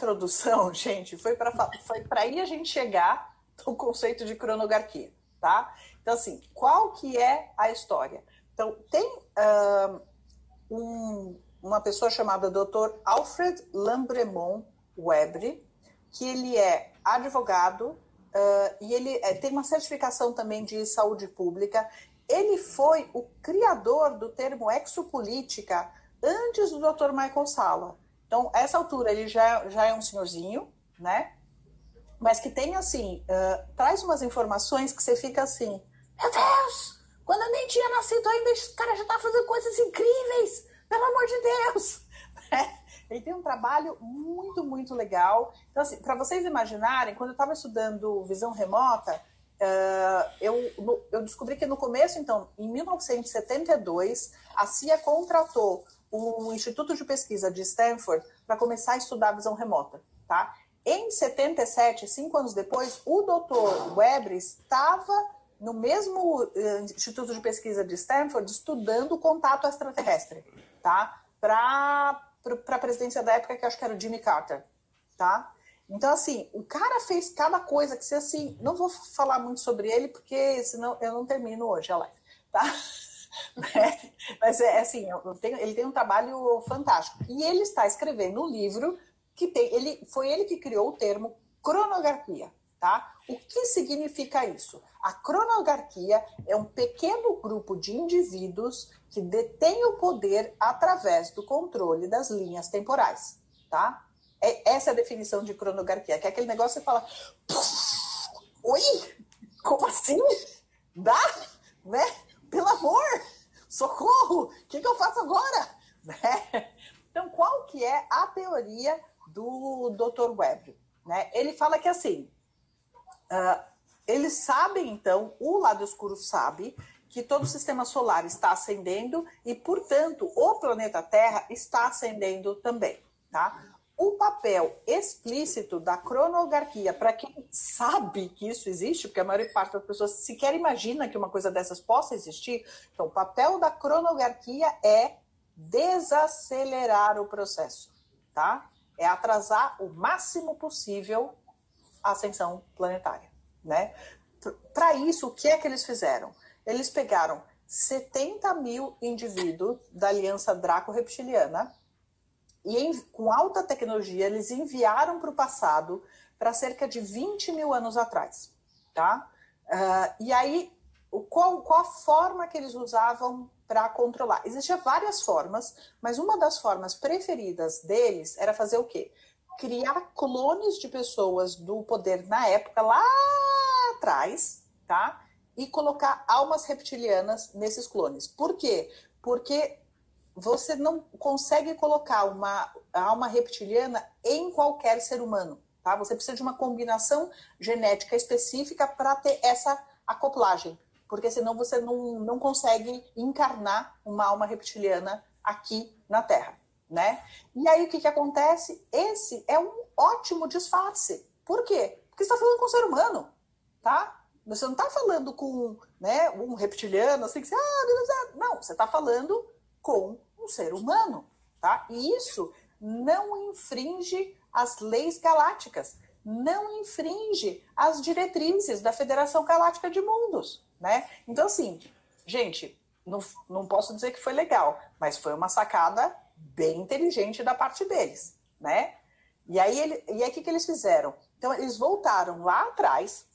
introdução, gente, foi para aí a gente chegar no conceito de cronogarquia, tá? Então, assim, qual que é a história? Então, tem uma pessoa chamada Dr. Alfred Lambremont Webre, que ele é advogado e ele tem uma certificação também de saúde pública. Ele foi o criador do termo exopolítica antes do Dr. Michael Salla. Então, a essa altura, ele já é um senhorzinho, né? Mas que tem, assim, traz umas informações que você fica assim, meu Deus, quando eu nem tinha nascido ainda, esse cara já tá fazendo coisas incríveis, pelo amor de Deus. Ele tem um trabalho muito, muito legal. Então, assim, para vocês imaginarem, quando eu estava estudando visão remota, eu descobri que no começo, então, em 1972, a CIA contratou o Instituto de Pesquisa de Stanford para começar a estudar visão remota, tá? Em 77, 5 anos depois, o Dr. Webre estava no mesmo Instituto de Pesquisa de Stanford estudando o contato extraterrestre, tá? Para a presidência da época, que eu acho que era o Jimmy Carter, tá? Então, assim, o cara fez cada coisa que você, assim, não vou falar muito sobre ele, porque senão eu não termino hoje a live, tá? Mas assim, ele tem um trabalho fantástico. E ele está escrevendo um livro que foi ele que criou o termo cronogarquia, tá? O que significa isso? A cronogarquia é um pequeno grupo de indivíduos que detém o poder através do controle das linhas temporais, tá? Essa é a definição de cronogarquia, que é aquele negócio que você fala, oi? Como assim? Dá? Né? Pelo amor! Socorro! O que eu faço agora? Né? Então, qual que é a teoria do Dr. Webre? Né? Ele fala que assim, eles sabem, então, o lado escuro sabe que todo o sistema solar está ascendendo e, portanto, o planeta Terra está ascendendo também, tá? O papel explícito da cronogarquia, para quem sabe que isso existe, porque a maior parte das pessoas sequer imagina que uma coisa dessas possa existir, então o papel da cronogarquia é desacelerar o processo, tá? É atrasar o máximo possível a ascensão planetária, né? Para isso, o que é que eles fizeram? Eles pegaram 70 mil indivíduos da Aliança Draco-Reptiliana e, com alta tecnologia, eles enviaram para o passado para cerca de 20 mil anos atrás, tá? E aí, qual a forma que eles usavam para controlar? Existiam várias formas, mas uma das formas preferidas deles era fazer o quê? Criar clones de pessoas do poder na época, lá atrás, tá? E colocar almas reptilianas nesses clones. Por quê? Porque você não consegue colocar uma alma reptiliana em qualquer ser humano, tá? Você precisa de uma combinação genética específica para ter essa acoplagem, porque senão você não consegue encarnar uma alma reptiliana aqui na Terra, né? E aí o que acontece? Esse é um ótimo disfarce. Por quê? Porque você está falando com um ser humano, tá? Você não está falando com, né, um reptiliano, assim, que você, não, você está falando com um ser humano, tá? E isso não infringe as leis galácticas, não infringe as diretrizes da Federação Galáctica de Mundos, né? Então, assim, gente, não posso dizer que foi legal, mas foi uma sacada bem inteligente da parte deles, né? E aí, o que eles fizeram? Então, eles voltaram lá atrás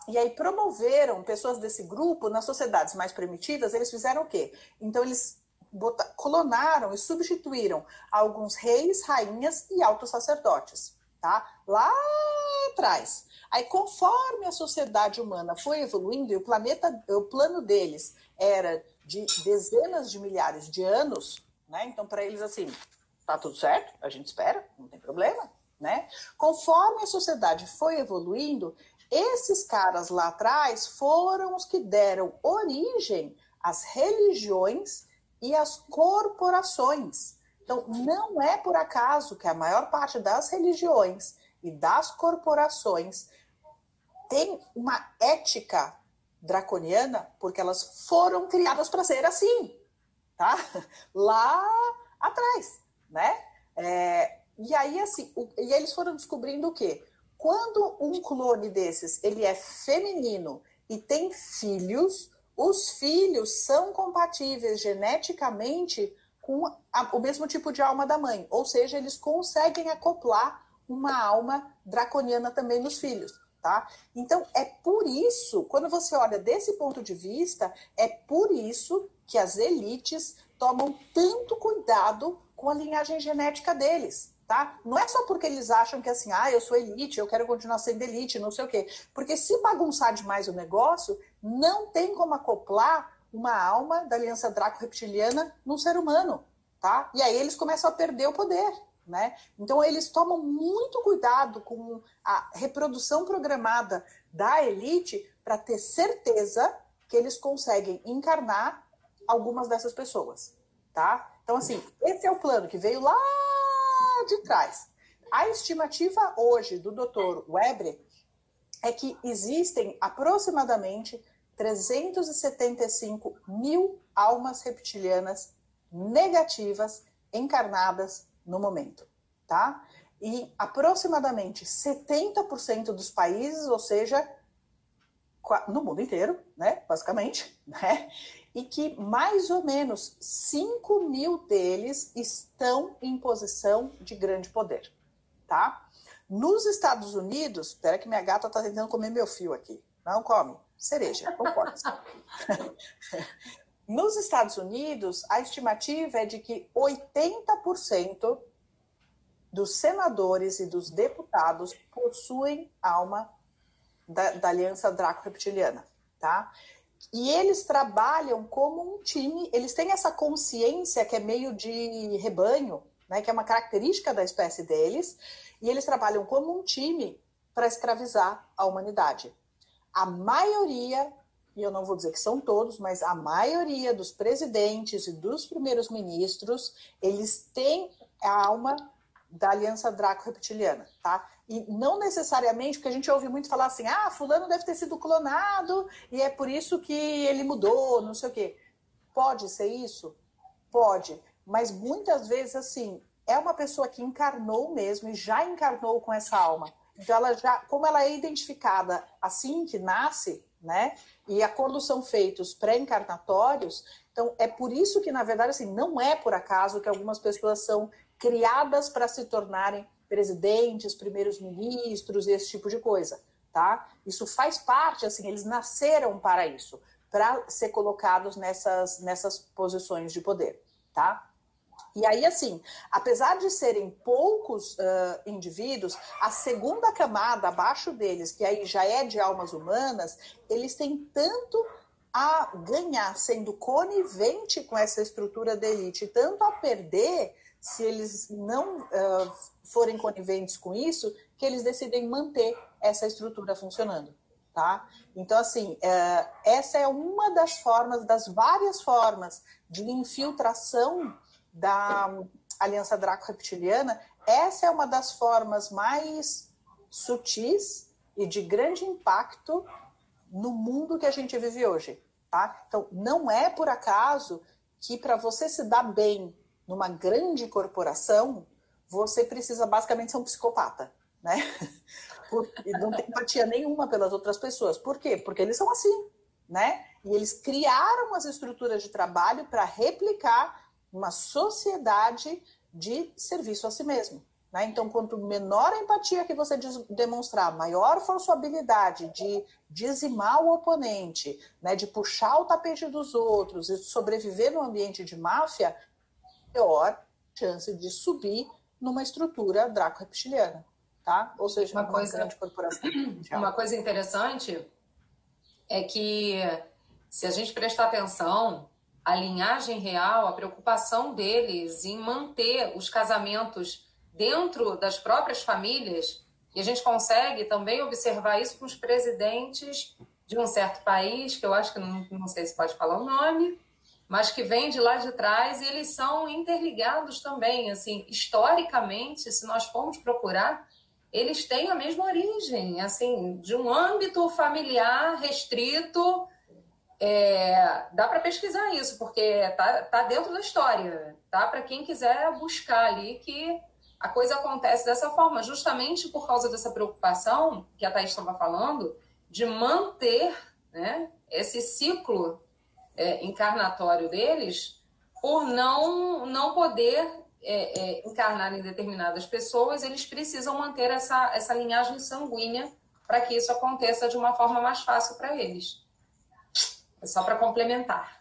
e aí promoveram pessoas desse grupo nas sociedades mais primitivas. Eles fizeram o quê? Então, eles clonaram e substituíram alguns reis, rainhas e altos sacerdotes, tá? Lá atrás. Aí, conforme a sociedade humana foi evoluindo e o plano deles era de dezenas de milhares de anos, né? Então, para eles, assim, tá tudo certo, a gente espera, não tem problema, né? Conforme a sociedade foi evoluindo, esses caras lá atrás foram os que deram origem às religiões e as corporações. Então, não é por acaso que a maior parte das religiões e das corporações tem uma ética draconiana, porque elas foram criadas para ser assim, tá? Lá atrás, né? E aí, assim, e eles foram descobrindo o quê? Quando um clone desses, ele é feminino e tem filhos, os filhos são compatíveis geneticamente com o mesmo tipo de alma da mãe. Ou seja, eles conseguem acoplar uma alma draconiana também nos filhos. Tá? Então, é por isso, quando você olha desse ponto de vista, é por isso que as elites tomam tanto cuidado com a linhagem genética deles. Tá? Não é só porque eles acham que assim, eu sou elite, eu quero continuar sendo elite, não sei o quê. Porque se bagunçar demais o negócio, não tem como acoplar uma alma da aliança draco-reptiliana num ser humano. Tá? E aí eles começam a perder o poder. Né? Então, eles tomam muito cuidado com a reprodução programada da elite para ter certeza que eles conseguem encarnar algumas dessas pessoas. Tá? Então, assim, esse é o plano que veio lá de trás. A estimativa hoje do Dr. Weber é que existem aproximadamente 375 mil almas reptilianas negativas encarnadas no momento, tá? E aproximadamente 70% dos países, ou seja, no mundo inteiro, né, basicamente, né, e que mais ou menos 5 mil deles estão em posição de grande poder, tá? Nos Estados Unidos, espera que minha gata tá tentando comer meu fio aqui, não come, cereja, concorda. Nos Estados Unidos, a estimativa é de que 80% dos senadores e dos deputados possuem alma da aliança draco-reptiliana, tá? E eles trabalham como um time, eles têm essa consciência que é meio de rebanho, né, que é uma característica da espécie deles, e eles trabalham como um time para escravizar a humanidade. A maioria, e eu não vou dizer que são todos, mas a maioria dos presidentes e dos primeiros ministros, eles têm a alma da aliança draco-reptiliana, tá? E não necessariamente, porque a gente ouve muito falar assim, fulano deve ter sido clonado e é por isso que ele mudou, não sei o quê. Pode ser isso? Pode. Mas muitas vezes, assim, é uma pessoa que encarnou mesmo e já encarnou com essa alma. Então, como ela é identificada assim que nasce, né? E acordos são feitos pré-encarnatórios, então é por isso que, na verdade, assim, não é por acaso que algumas pessoas são criadas para se tornarem presidentes, primeiros ministros, esse tipo de coisa, tá? Isso faz parte, assim, eles nasceram para isso, para ser colocados nessas posições de poder, tá? E aí, assim, apesar de serem poucos indivíduos, a segunda camada abaixo deles, que aí já é de almas humanas, eles têm tanto a ganhar sendo conivente com essa estrutura da elite, tanto a perder se eles não forem coniventes com isso, que eles decidem manter essa estrutura funcionando. Tá? Então, assim, essa é uma das formas, das várias formas de infiltração da aliança draco-reptiliana. Essa é uma das formas mais sutis e de grande impacto no mundo que a gente vive hoje. Tá? Então, não é por acaso que para você se dar bem numa grande corporação, você precisa basicamente ser um psicopata, né? E não tem empatia nenhuma pelas outras pessoas. Por quê? Porque eles são assim, né? E eles criaram as estruturas de trabalho para replicar uma sociedade de serviço a si mesmo. Né? Então, quanto menor a empatia que você demonstrar, maior for sua habilidade de dizimar o oponente, né? De puxar o tapete dos outros e sobreviver no ambiente de máfia, maior chance de subir numa estrutura draco-reptiliana. Tá? Ou seja, uma grande corporação mundial. Uma coisa interessante é que, se a gente prestar atenção, a linhagem real, a preocupação deles em manter os casamentos dentro das próprias famílias, e a gente consegue também observar isso com os presidentes de um certo país, que eu acho que não sei se pode falar o nome, mas que vem de lá de trás, e eles são interligados também, assim, historicamente, se nós formos procurar, eles têm a mesma origem, assim, de um âmbito familiar restrito. Dá para pesquisar isso, porque tá dentro da história, tá? Para quem quiser buscar ali, que a coisa acontece dessa forma, justamente por causa dessa preocupação que a Thaís estava falando, de manter, né, esse ciclo encarnatório deles, por não poder encarnar em determinadas pessoas, eles precisam manter essa linhagem sanguínea para que isso aconteça de uma forma mais fácil para eles. É só para complementar.